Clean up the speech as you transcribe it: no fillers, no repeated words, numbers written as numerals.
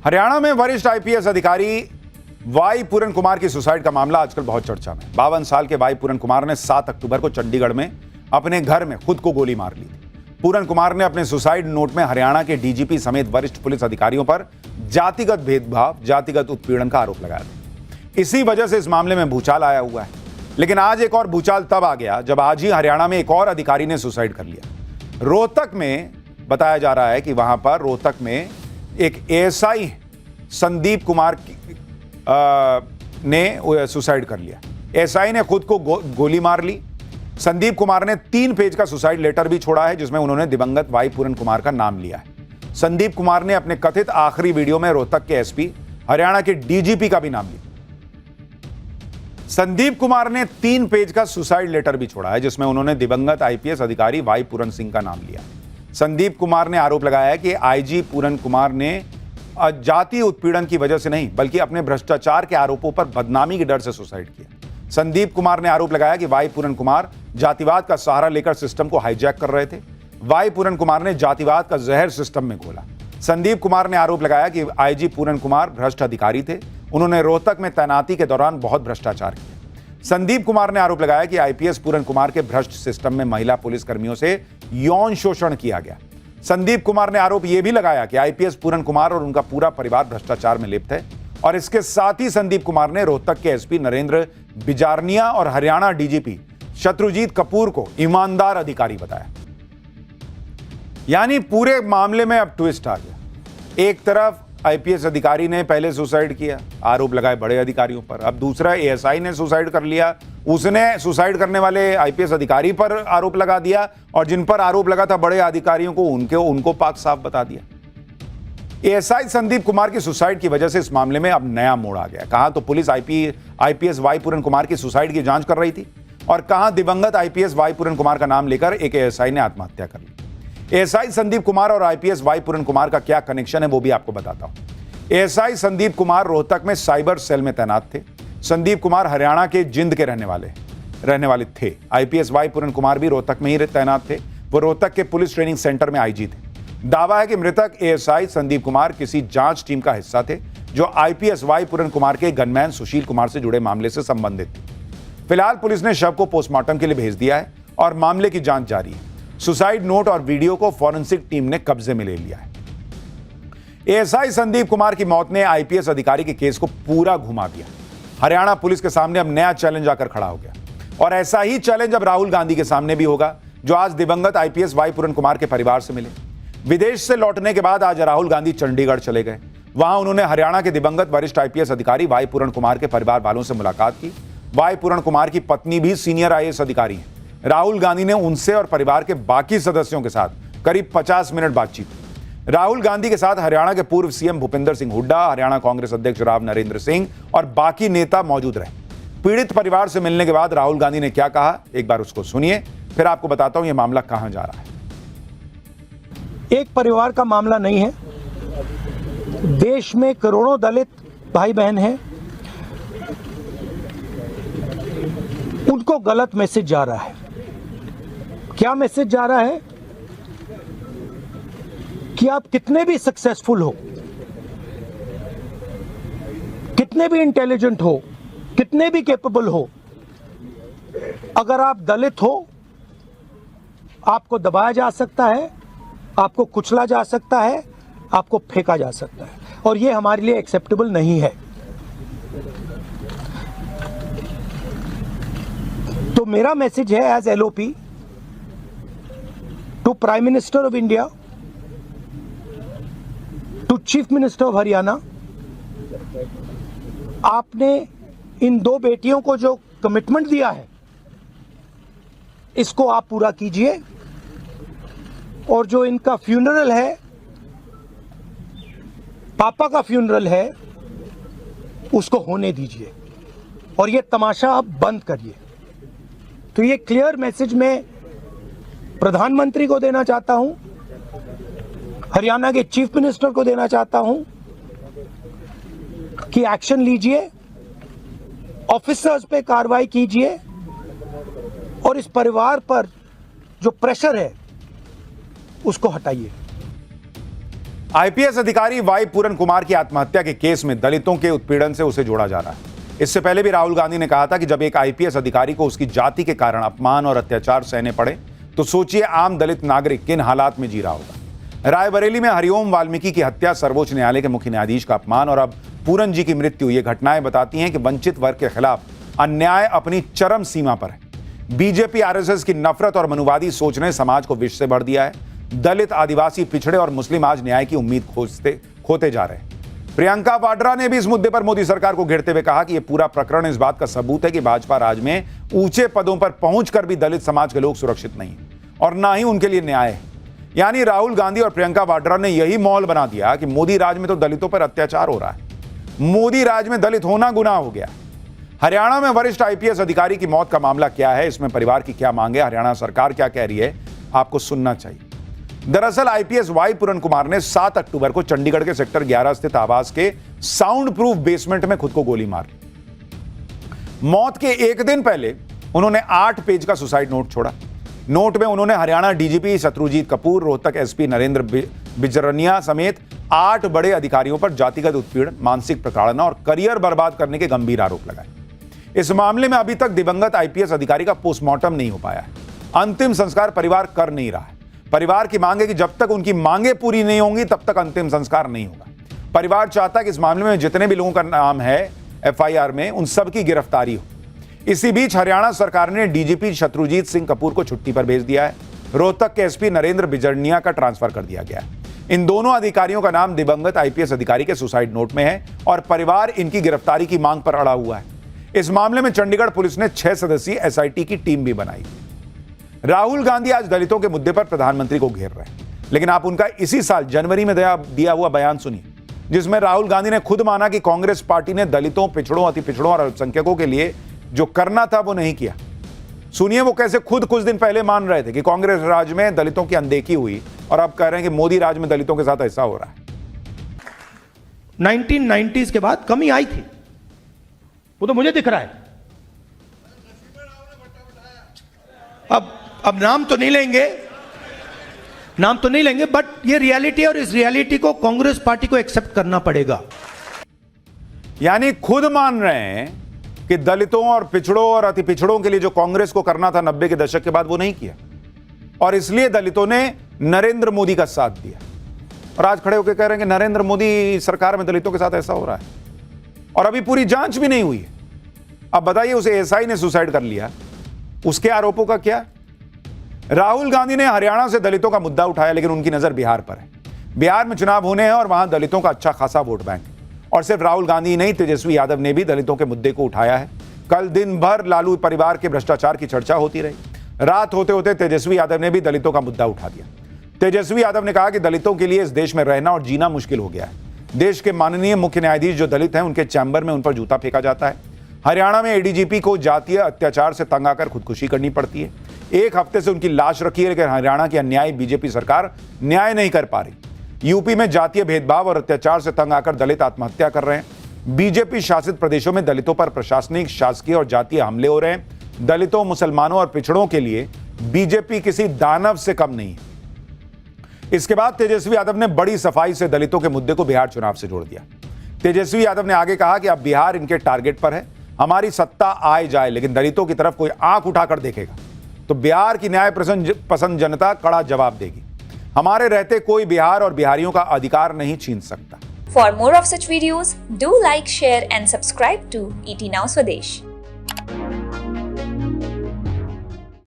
हरियाणा में वरिष्ठ आईपीएस अधिकारी वाई पूरन कुमार की सुसाइड का मामला आजकल बहुत चर्चा में। 52 साल के वाई पूरन कुमार ने 7 अक्टूबर को चंडीगढ़ में अपने घर में खुद को गोली मार ली थी। पूरन कुमार ने अपने सुसाइड नोट में हरियाणा के डीजीपी समेत वरिष्ठ पुलिस अधिकारियों पर जातिगत भेदभाव, जातिगत उत्पीड़न का आरोप लगाया था। इसी वजह से इस मामले में भूचाल आया हुआ है। लेकिन आज एक और भूचाल तब आ गया जब आज ही हरियाणा में एक और अधिकारी ने सुसाइड कर लिया। रोहतक में बताया जा रहा है कि वहां पर रोहतक में एक एएसआई संदीप कुमार ने सुसाइड कर लिया। एएसआई ने खुद को गोली मार ली। संदीप कुमार ने 3 पेज का सुसाइड लेटर भी छोड़ा है जिसमें उन्होंने दिवंगत वाई पूरन कुमार का नाम लिया है। संदीप कुमार ने अपने कथित आखिरी वीडियो में रोहतक के एसपी, हरियाणा के डीजीपी का भी नाम लिया। संदीप कुमार ने 3 पेज का सुसाइड लेटर भी छोड़ा है जिसमें उन्होंने दिवंगत आईपीएस अधिकारी वाई पूरन सिंह का नाम लिया। संदीप कुमार ने आरोप लगाया है कि आईजी पूरन कुमार ने जातीय उत्पीड़न की वजह से नहीं बल्कि अपने भ्रष्टाचार के आरोपों पर बदनामी के डर से सुसाइड किया। संदीप कुमार ने आरोप लगाया कि वाई पूरन कुमार जातिवाद का सहारा लेकर सिस्टम को हाईजैक कर रहे थे। वाई पूरन कुमार ने जातिवाद का जहर सिस्टम में घोला। संदीप कुमार ने आरोप लगाया कि आईजी पूरन कुमार भ्रष्ट अधिकारी थे। उन्होंने रोहतक में तैनाती के दौरान बहुत भ्रष्टाचार किया। संदीप कुमार ने आरोप लगाया कि आईपीएस पूरन कुमार के भ्रष्ट सिस्टम में महिला पुलिस कर्मियों से यौन शोषण किया गया। संदीप कुमार ने आरोप यह भी लगाया कि आईपीएस पूरन कुमार और उनका पूरा परिवार भ्रष्टाचार में लिप्त है। और इसके साथ ही संदीप कुमार ने रोहतक के एसपी नरेंद्र बिजारनिया और हरियाणा डीजीपी शत्रुजीत कपूर को ईमानदार अधिकारी बताया। यानी पूरे मामले में अब ट्विस्ट आ गया। एक तरफ आईपीएस अधिकारी ने पहले सुसाइड किया, आरोप लगाए बड़े अधिकारियों पर। अब दूसरा एएसआई ने सुसाइड कर लिया, उसने सुसाइड करने वाले आईपीएस अधिकारी पर आरोप लगा दिया और जिन पर आरोप लगा था बड़े अधिकारियों को उनको पाक साफ बता दिया। एएसआई संदीप कुमार की सुसाइड की वजह से इस मामले में अब नया मोड़ आ गया। कहां तो पुलिस आईपीएस वाई पूरन कुमार की सुसाइड की जांच कर रही थी और कहां दिवंगत आईपीएस वाई पूरन कुमार का नाम लेकर एक एएसआई ने आत्महत्या कर ली। एएसआई संदीप कुमार और आईपीएस वाई पूरन कुमार का क्या कनेक्शन है वो भी आपको बताता हूं। एएसआई संदीप कुमार रोहतक में साइबर सेल में तैनात थे। संदीप कुमार हरियाणा के जिंद के रहने वाले थे। आईपीएस वाई पूरन कुमार भी रोहतक में ही तैनात थे। वो रोहतक के पुलिस ट्रेनिंग सेंटर में आईजी थे। दावा है कि मृतक एएसआई संदीप कुमार किसी जांच टीम का हिस्सा थे जो आईपीएस वाई पूरन कुमार के गनमैन सुशील कुमार से जुड़े मामले से संबंधित थी। फिलहाल पुलिस ने शव को पोस्टमार्टम के लिए भेज दिया है और मामले की जांच जारी है। सुसाइड नोट और वीडियो को फॉरेंसिक टीम ने कब्जे में ले लिया है। एएसआई संदीप कुमार की मौत ने आईपीएस अधिकारी के केस को पूरा घुमा दिया। हरियाणा पुलिस के सामने अब नया चैलेंज आकर खड़ा हो गया और ऐसा ही चैलेंज अब राहुल गांधी के सामने भी होगा जो आज दिवंगत आईपीएस वाई पूरन कुमार के परिवार से मिले। विदेश से लौटने के बाद आज राहुल गांधी चंडीगढ़ चले गए। वहां उन्होंने हरियाणा के दिवंगत वरिष्ठ आईपीएस अधिकारी वाई पूरन कुमार के परिवार वालों से मुलाकात की। वाई पूरन कुमार की पत्नी भी सीनियर आईएएस अधिकारी हैं। राहुल गांधी ने उनसे और परिवार के बाकी सदस्यों के साथ करीब 50 मिनट बातचीत की। राहुल गांधी के साथ हरियाणा के पूर्व सीएम भूपेंद्र सिंह हुड्डा, हरियाणा कांग्रेस अध्यक्ष राव नरेंद्र सिंह और बाकी नेता मौजूद रहे। पीड़ित परिवार से मिलने के बाद राहुल गांधी ने क्या कहा, एक बार उसको सुनिए, फिर आपको बताता हूं यह मामला कहां जा रहा है। एक परिवार का मामला नहीं है। देश में करोड़ों दलित भाई बहन हैं, उनको गलत मैसेज जा रहा है। क्या मैसेज जा रहा है कि आप कितने भी सक्सेसफुल हो, कितने भी इंटेलिजेंट हो, कितने भी कैपेबल हो, अगर आप दलित हो आपको दबाया जा सकता है, आपको कुचला जा सकता है, आपको फेंका जा सकता है और ये हमारे लिए एक्सेप्टेबल नहीं है। तो मेरा मैसेज है as LOP to prime minister of India, to chief minister of Haryana, आपने इन 2 बेटियों को जो कमिटमेंट दिया है इसको आप पूरा कीजिए और जो इनका फ्यूनरल है, पापा का फ्यूनरल है, उसको होने दीजिए और ये तमाशा आप बंद करिए। तो ये क्लियर मैसेज मैं प्रधानमंत्री को देना चाहता हूं, हरियाणा के चीफ मिनिस्टर को देना चाहता हूं कि एक्शन लीजिए, ऑफिसर्स पे कार्रवाई कीजिए और इस परिवार पर जो प्रेशर है उसको हटाइए। आईपीएस अधिकारी वाई पूरन कुमार की आत्महत्या के केस में दलितों के उत्पीड़न से उसे जोड़ा जा रहा है। इससे पहले भी राहुल गांधी ने कहा था कि जब एक आईपीएस अधिकारी को उसकी जाति के कारण अपमान और अत्याचार सहने पड़े तो सोचिए आम दलित नागरिक किन हालात में जी रहा होगा। रायबरेली में हरिओम वाल्मीकि की हत्या, सर्वोच्च न्यायालय के मुख्य न्यायाधीश का अपमान और अब पूरन जी की मृत्यु, ये घटनाएं बताती हैं कि वंचित वर्ग के खिलाफ अन्याय अपनी चरम सीमा पर है। बीजेपी आरएसएस की नफरत और मनुवादी सोच ने समाज को विष से भर दिया है। दलित, आदिवासी, पिछड़े और मुस्लिम आज न्याय की उम्मीद खोते जा रहे हैं। प्रियंका वाड्रा ने भी इस मुद्दे पर मोदी सरकार को घेरते हुए कहा कि यह पूरा प्रकरण इस बात का सबूत है कि भाजपा राज में ऊंचे पदों पर पहुंचकर भी दलित समाज के लोग सुरक्षित नहीं और ना ही उनके लिए न्याय है। यानी राहुल गांधी और प्रियंका वाड्रा ने यही माहौल बना दिया कि मोदी राज में तो दलितों पर अत्याचार हो रहा है, मोदी राज में दलित होना गुनाह हो गया। हरियाणा में वरिष्ठ आईपीएस अधिकारी की मौत का मामला क्या है, इसमें परिवार की क्या मांग है, हरियाणा सरकार क्या कह रही है, आपको सुनना चाहिए। दरअसल आईपीएस वाई पूरन कुमार ने 7 अक्टूबर को चंडीगढ़ के सेक्टर 11 स्थित आवास के साउंड प्रूफ बेसमेंट में खुद को गोली मार ली। मौत के एक दिन पहले उन्होंने 8 पेज का सुसाइड नोट छोड़ा। नोट में उन्होंने हरियाणा डीजीपी शत्रुजीत कपूर, रोहतक एसपी नरेंद्र बिजरनिया समेत 8 बड़े अधिकारियों पर जातिगत उत्पीड़न, मानसिक प्रताड़ना और करियर बर्बाद करने के गंभीर आरोप लगाए। इस मामले में अभी तक दिवंगत आईपीएस अधिकारी का पोस्टमार्टम नहीं हो पाया है। अंतिम संस्कार परिवार कर नहीं रहा है। परिवार की मांग है कि जब तक उनकी मांगे पूरी नहीं होंगी तब तक अंतिम संस्कार नहीं होगा। परिवार चाहता है कि इस मामले में जितने भी लोगों का नाम है एफआईआर में, उन सब की गिरफ्तारी हो। इसी बीच हरियाणा सरकार ने डीजीपी शत्रुजीत सिंह कपूर को छुट्टी पर भेज दिया है। रोहतक के एसपी नरेंद्र बिजरनिया का ट्रांसफर कर दिया गया है। इन दोनों अधिकारियों का नाम दिवंगत आईपीएस अधिकारी के सुसाइड नोट में है और परिवार इनकी गिरफ्तारी की मांग पर अड़ा हुआ है। इस मामले में चंडीगढ़ पुलिस ने 6 सदस्यीय एसआईटी की टीम भी बनाई। राहुल गांधी आज दलितों के मुद्दे पर प्रधानमंत्री को घेर रहे हैं, लेकिन आप उनका इसी साल जनवरी में दिया हुआ बयान सुनिए, जिसमें राहुल गांधी ने खुद माना कि कांग्रेस पार्टी ने दलितों, पिछड़ों, अति पिछड़ों और अल्पसंख्यकों के लिए जो करना था वो नहीं किया। सुनिए वो कैसे खुद कुछ दिन पहले मान रहे थे कि कांग्रेस राज में दलितों की अनदेखी हुई और अब कह रहे हैं कि मोदी राज में दलितों के साथ ऐसा हो रहा है। 1990s के बाद कमी आई थी, वो तो मुझे दिख रहा है। अब नाम तो नहीं लेंगे, बट ये रियलिटी है और इस रियलिटी को कांग्रेस पार्टी को एक्सेप्ट करना पड़ेगा। यानी खुद मान रहे हैं कि दलितों और पिछड़ों और अति पिछड़ों के लिए जो कांग्रेस को करना था 90 के दशक के बाद वो नहीं किया और इसलिए दलितों ने नरेंद्र मोदी का साथ दिया और आज खड़े होकर कह रहे हैं कि नरेंद्र मोदी सरकार में दलितों के साथ ऐसा हो रहा है और अभी पूरी जांच भी नहीं हुई है। अब बताइए, उसे एसआई ने सुसाइड कर लिया, उसके आरोपों का क्या? राहुल गांधी ने हरियाणा से दलितों का मुद्दा उठाया, लेकिन उनकी नजर बिहार पर है। बिहार में चुनाव होने हैं और वहां दलितों का अच्छा खासा वोट बैंक है और सिर्फ राहुल गांधी ही नहीं, तेजस्वी यादव ने भी दलितों के मुद्दे को उठाया है। कल दिन भर लालू परिवार के भ्रष्टाचार की चर्चा होती रही। रात होते होते तेजस्वी यादव ने भी दलितों का मुद्दा उठा दिया। तेजस्वी यादव ने कहा कि दलितों के लिए इस देश में रहना और जीना मुश्किल हो गया है। देश के माननीय मुख्य न्यायाधीश जो दलित हैं, उनके चैम्बर में उन पर जूता फेंका जाता है। हरियाणा में एडीजीपी को जातीय अत्याचार से तंग आकर खुदकुशी करनी पड़ती है। एक हफ्ते से उनकी लाश रखी है, लेकिन हरियाणा की अन्यायी बीजेपी सरकार न्याय नहीं कर पा रही। यूपी में जातीय भेदभाव और अत्याचार से तंग आकर दलित आत्महत्या कर रहे हैं। बीजेपी शासित प्रदेशों में दलितों पर प्रशासनिक, शासकीय और जातीय हमले हो रहे हैं। दलितों, मुसलमानों और पिछड़ों के लिए बीजेपी किसी दानव से कम नहीं है। इसके बाद तेजस्वी यादव ने बड़ी सफाई से दलितों के मुद्दे को बिहार चुनाव से जोड़ दिया। तेजस्वी यादव ने आगे कहा कि अब बिहार इनके टारगेट पर है। हमारी सत्ता आए जाए, लेकिन दलितों की तरफ कोई आंख उठाकर देखेगा तो बिहार की न्याय पसंद जनता कड़ा जवाब देगी। हमारे रहते कोई बिहार और बिहारियों का अधिकार नहीं छीन सकता। For more of such videos, do like, share and subscribe to ET Now Swadesh.